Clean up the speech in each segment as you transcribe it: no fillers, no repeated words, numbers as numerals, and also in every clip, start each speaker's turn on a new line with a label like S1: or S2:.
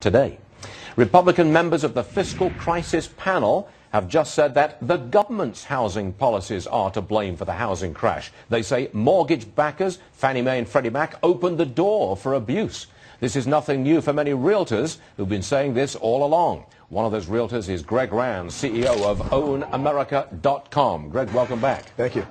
S1: today. Republican members of the Fiscal Crisis Panel have just said that the government's housing policies are to blame for the housing crash. They say mortgage backers, Fannie Mae and Freddie Mac, opened the door for abuse. This is nothing new for many realtors who've been saying this all along. One of those realtors is Greg Rand, CEO of OwnAmerica.com. Greg, welcome back.
S2: Thank you.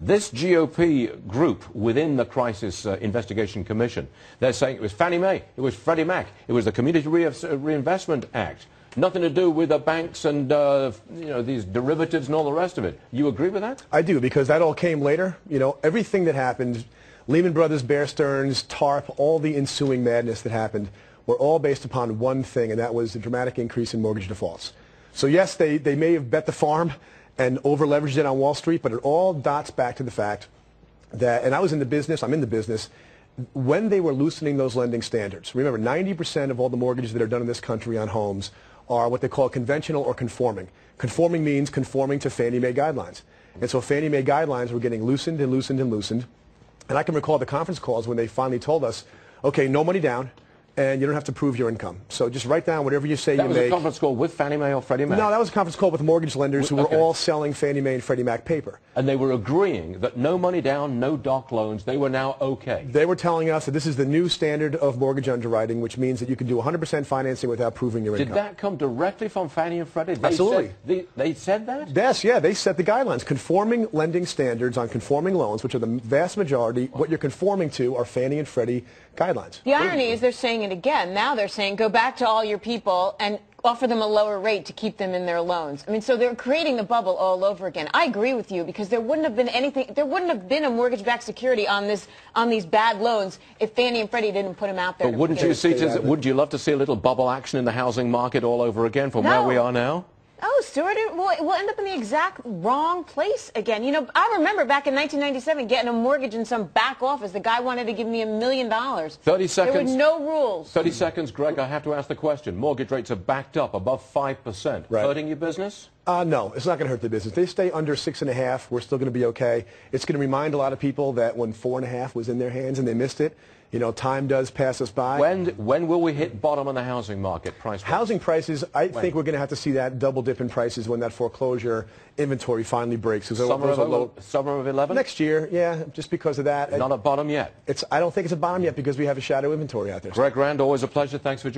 S1: This GOP group within the Crisis Investigation Commission, they're saying it was Fannie Mae, it was Freddie Mac, it was the Community Reinvestment Act. Nothing to do with the banks and these derivatives and all the rest of it. You agree with that?
S2: I do, because that all came later. You know, everything that happened, Lehman Brothers, Bear Stearns, TARP, all the ensuing madness that happened were all based upon one thing, and that was the dramatic increase in mortgage defaults. So yes, they may have bet the farm and over-leveraged it on Wall Street, but it all dots back to the fact that, and I was in the business, I'm in the business, when they were loosening those lending standards. Remember, 90% of all the mortgages that are done in this country on homes are what they call conventional or conforming. Conforming means conforming to Fannie Mae guidelines. And so Fannie Mae guidelines were getting loosened and loosened and loosened. And I can recall the conference calls when they finally told us, okay, no money down, and you don't have to prove your income. So just write down whatever you say you make.
S1: That was a conference call with Fannie Mae or Freddie Mac?
S2: No, that was a conference call with mortgage lenders who were all selling Fannie Mae and Freddie Mac paper.
S1: And they were agreeing that no money down, no doc loans, they were now okay.
S2: They were telling us that this is the new standard of mortgage underwriting, which means that you can do 100% financing without proving your income.
S1: Did that come directly from Fannie and Freddie?
S2: Absolutely.
S1: They said that?
S2: Yes, yeah, they set the guidelines. Conforming lending standards on conforming loans, which are the vast majority, what you're conforming to are Fannie and Freddie guidelines.
S3: The irony is they're saying it again. Now they're saying go back to all your people and offer them a lower rate to keep them in their loans. I mean, so they're creating the bubble all over again. I agree with you, because there wouldn't have been anything, there wouldn't have been a mortgage-backed security on these bad loans if Fannie and Freddie didn't put them out there.
S1: But wouldn't you love to see a little bubble action in the housing market all over again from where we are now?
S3: Oh, Stuart, we'll end up in the exact wrong place again. You know, I remember back in 1997 getting a mortgage in some back office. The guy wanted to give me $1 million.
S1: 30 seconds.
S3: There were no rules.
S1: 30 seconds, Greg. I have to ask the question. Mortgage rates are backed up above 5%.
S2: Right.
S1: Hurting your business?
S2: No, it's not going to hurt the business. They stay under 6.5%. We're still going to be okay. It's going to remind a lot of people that when 4.5% was in their hands and they missed it, you know, time does pass us by.
S1: When will we hit bottom on the housing market price?
S2: Housing prices, I think we're going to have to see that double dip in prices when that foreclosure inventory finally breaks.
S1: Summer of 11?
S2: Next year, yeah, just because of that.
S1: Not a bottom yet?
S2: I don't think it's a bottom yet, because we have a shadow inventory out there.
S1: Greg Rand, always a pleasure. Thanks for joining us.